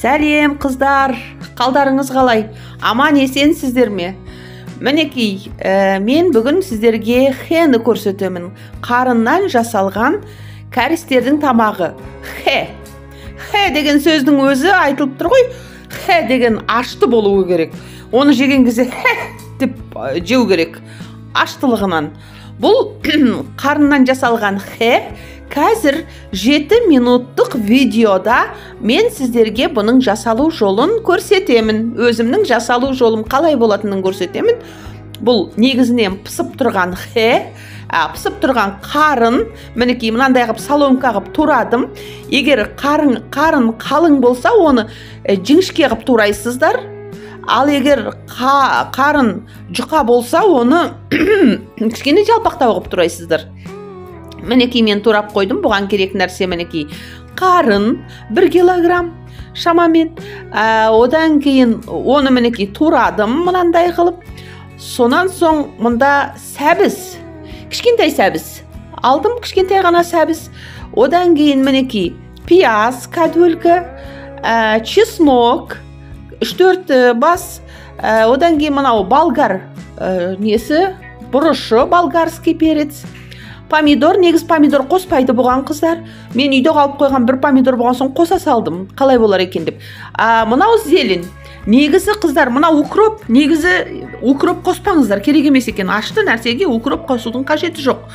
Сәлем қыздар, қалдарыңыз қалай? Аман есенсіздер ме? Мінекей, мен бүгін сіздерге хені көрсетемін. Қарыннан жасалған кәрістердің тамағы. Хе деген сөздің өзі айтылып тұр ғой. Хе деген ашты болуы керек. Оны жеген кезде деп жеу керек. Аштылығынан. Бұл қарыннан жасалған қазір 7 минуттық видеода мен сіздерге бұның жасалу жолын көрсетемін. Өзімнің жасалу жолым қалай болатынын көрсетемін. Бұл негізінен пысып тұрған пысып тұрған қарын, мінекей мынандай қылып соломка қылып турадым. Егер қарын қалың болса, оны жіңішке қылып турайсыздар. Ал егер қарын жұқа болса, оны кішкене жалпақтау қылып турайсыздар. Мінекей мен турап қойдым. Бұған керек нәрсе мінекей қарын 1 килограмм шамамен. Одан кейін оны мінекей турадым мынандай қылып. Сонан соң мұнда сәбіз, кішкентай сәбіз алдым, кішкентай ғана сәбіз. Одан кейін мінекей пияз кәдөлкі, чеснок 3-4 бас. Одан кейін мынау болгар бұрышы, болгарский перец. Помидор, негіз помидор қоспайды бұған қыздар. Мен үйде қалып қойған бір помидор болған соң қоса салдым. Қалай болар екен деп. Мынау зелень. Негізі қыздар, мынау укроп. Негізі укроп қоспаңыздар, керек емес екен. Ашты нәрсеге укроп қосудың қажеті жоқ.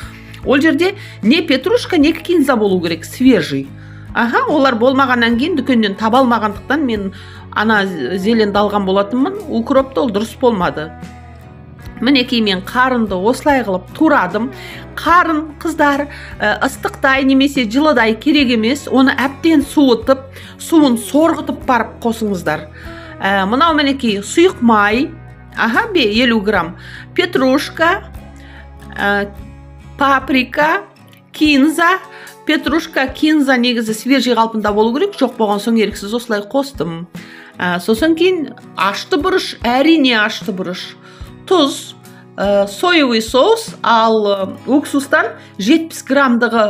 Ол жерде не петрушка, не кинза болу керек, свежий. Олар болмағаннан кейін дүкенден таба алмағандықтан мен ана зеленді алған болатынмын. Укропты ол дұрыс болмады. Мінекей мен қарынды осылай қылып турадым. Қарын қыздар ыстықтай немесе жылыдай керек емес. Оны әптен суытып, суын сорғытып барып қосыңыздар. Мынау мінекей сұйық май, 50 грамм, петрушка, паприка, кинза. Петрушка, кинза негізі свежий қалпында болу керек. Жоқ болған соң еріксіз осылай қостым. Сосын кейін ашты бұрыш, әрине ашты бұрыш. Тұз, соевый соус, ал уксустан 70 граммдығы,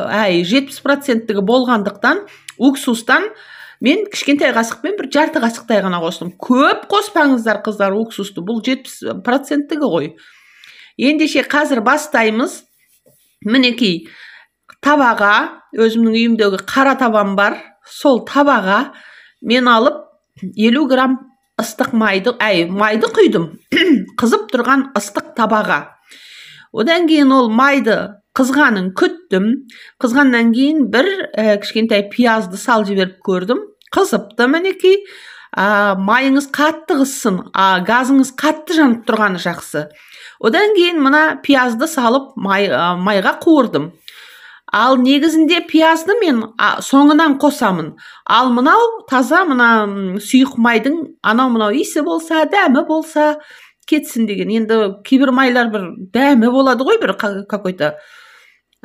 70%-тігі болғандықтан уксустан мен кішкентай қасықпен бір жарты қасықтай ғана қостым. Көп қоспаңыздар қыздар уксусты, бұл 70%-тігі ғой. Ендеше қазір бастаймыз. Мінекей табаға, өзімнің үйімдегі қара табам бар, сол табаға мен алып 50 грамм ыстық майды құйдым. Қызып тұрған ыстық табаға. Одан кейін ол майды қызғанын күттім. Қызғаннан кейін бір кішкентай пиязды сал жіберіп көрдім. Қызыпты мінекей. Майыңыз қатты қызсын, газыңыз қатты жанып тұрғаны жақсы. Одан кейін мына пиязды салып майға қуырдым. Ал негізінде пиязды мен соңынан қосамын. Ал мынау таза мына сұйық майдың анау-мынау иісі болса, дәмі болса кетсін деген. Енді кейбір майлар бір дәмі болады ғой, бір какой-то.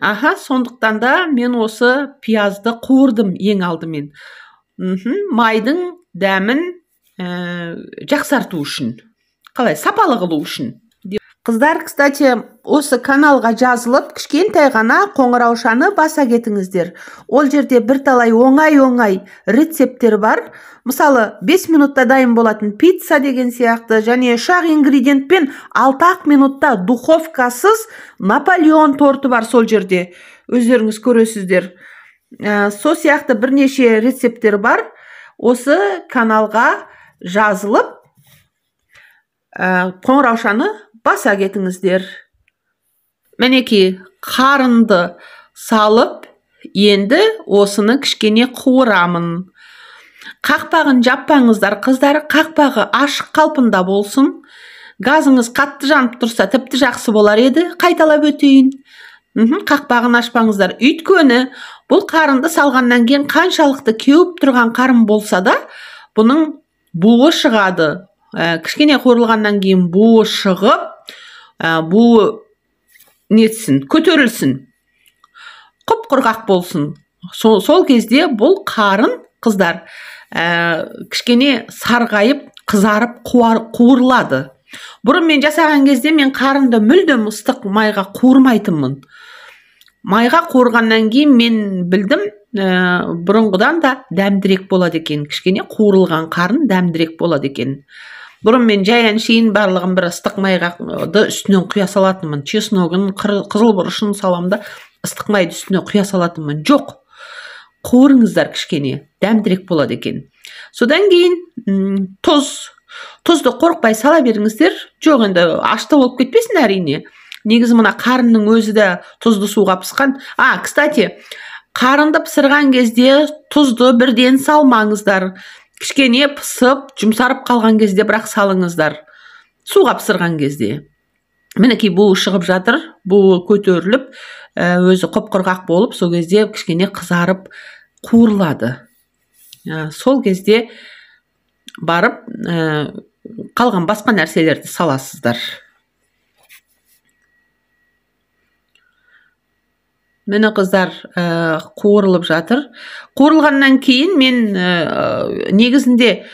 Сондықтан да мен осы пиязды қуырдым ең алдымен. Майдың дәмін жақсарту үшін. Қалай, сапалы қылу үшін. Қыздар, кстати, осы каналға жазылып, кішкентай ғана қоңыраушаны баса кетіңіздер. Ол жерде бірталай оңай рецепттер бар. Мысалы, 5 минутта дайын болатын пицца деген сияқты, және шақ ингредиентпен 6 минутта духовкасыз Наполеон торты бар сол жерде. Өздеріңіз көресіздер. Сол сияқты бірнеше рецепттер бар. Осы каналға жазылып, қоңыраушаны баса кетіңіздер. Мінекей қарынды салып, енді осыны кішкене қуырамын. Қақпағын жаппаңыздар, қыздар, қақпағы ашық қалпында болсын. Газыңыз қатты жанып тұрса, тіпті жақсы болар еді, қайталап өтейін. Қақпағын ашпаңыздар. Өйткені бұл қарынды салғаннан кейін қаншалықты кеуіп тұрған қарын болса да, бұның буы шығады. Кішкене қуырылғаннан кейін буы шығып, буы нетсін, көтерілсін, құп-құрғақ болсын. Сол кезде бұл қарын қыздар кішкене сарғайып, қызарып қуырылады. Бұрын мен жасаған кезде мен қарынды мүлдем ыстық майға қуырмайтынмын. Майға қуырғаннан кейін мен білдім, бұрынғыдан да дәмдірек болады екен. Кішкене қуырылған қарын дәмдірек болады екен. Бұрын мен жай әншейін барлығын бір ыстық майға үстінен құя салатынмын. Чесногын, қызыл бұрышын саламда ыстық майды үстіне құя салатынмын. Жоқ, қуырыңыздар кішкене, дәмдірек болады екен. Содан кейін тұзды қорықпай сала беріңіздер. Жоқ, енді ашты болып кетпесін әрине. Негізі мына қарынның өзі де тұзды суға пысқан. Кстати, қарынды пісірген кезде тұзды бірден салмаңыздар. Кішкене пысып, жұмсарып қалған кезде бірақ салыңыздар. Суға пісірген кезде. Мінекей буы шығып жатыр, буы көтеріліп, өзі құп-құрғақ болып, сол кезде кішкене қызарып қуырылады. Сол кезде барып қалған басқа нәрселерді саласыздар. Мені қыздар қуырылып жатыр. Қуырылғаннан кейін мен негізінде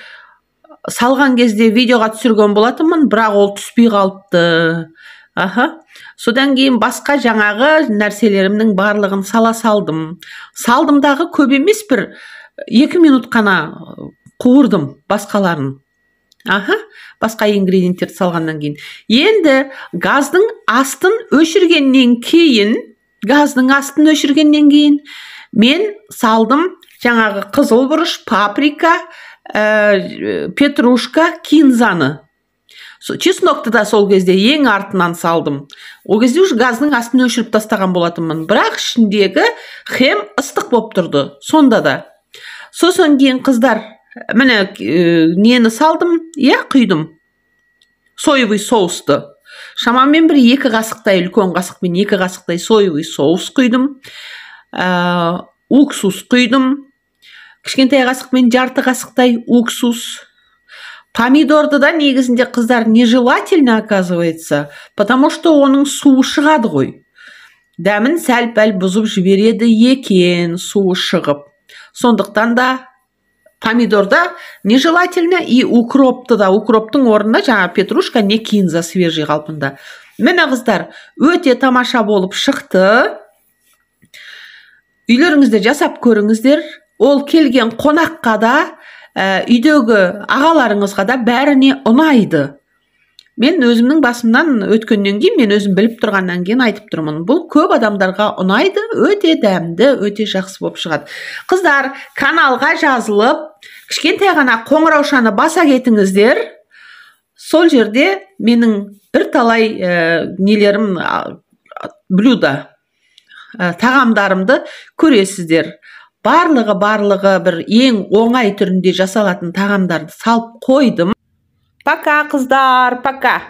салған кезде видеоға түсірген болатынмын, бірақ ол түспей қалыпты. Содан кейін басқа жаңағы нәрселерімнің барлығын сала салдым. Салдымдағы көп емес, бір 2 минут қана қуырдым басқаларын. Басқа ингредиенттерді салғаннан кейін. Енді газдың астын өшіргеннен кейін мен салдым жаңағы қызыл бұрыш, паприка, петрушка, кинзаны. Чеснокты да сол кезде ең артынан салдым. Ол кезде уже газдың астын өшіріп тастаған болатынмын. Бірақ ішіндегі хем ыстық болып тұрды. Сонда да. Сосын кейін қыздар, міне нені салдым? Құйдым. Соевый соусты. Шамамен бір 2 қасықтай, үлкен қасықпен 2 қасықтай соевый соус құйдым. Уксус құйдым. Кішкентай қасықпен жарты қасықтай уксус. Помидорды да негізінде қыздар нежелательно, оказывается, потому что оның суы шығады ғой. Дәмін сәл-пәл бұзып жібереді екен, суы шығып. Сондықтан да помидорда нежелательно, и укропты да, укроптың орнына жаңа петрушка, не кинза свежий қалпында. Міне қыздар, өте тамаша болып шықты. Үйлеріңізде жасап көріңіздер. Ол келген қонаққа да, үйдегі ағаларыңызға да бәріне ұнайды. Мен өзімнің басымнан өткеннен кейін, мен өзім біліп тұрғаннан кейін айтып тұрмын. Бұл көп адамдарға ұнайды, өте дәмді, өте жақсы болып шығады. Қыздар, каналға жазылып, кішкентай ғана қоңыраушаны баса кетіңіздер. Сол жерде менің бірталай нелерім, блюда, тағамдарымды көресіздер. Барлығы бір ең оңай түрінде жасалатын тағамдарды салып қойдым. Пока, қыздар, пока.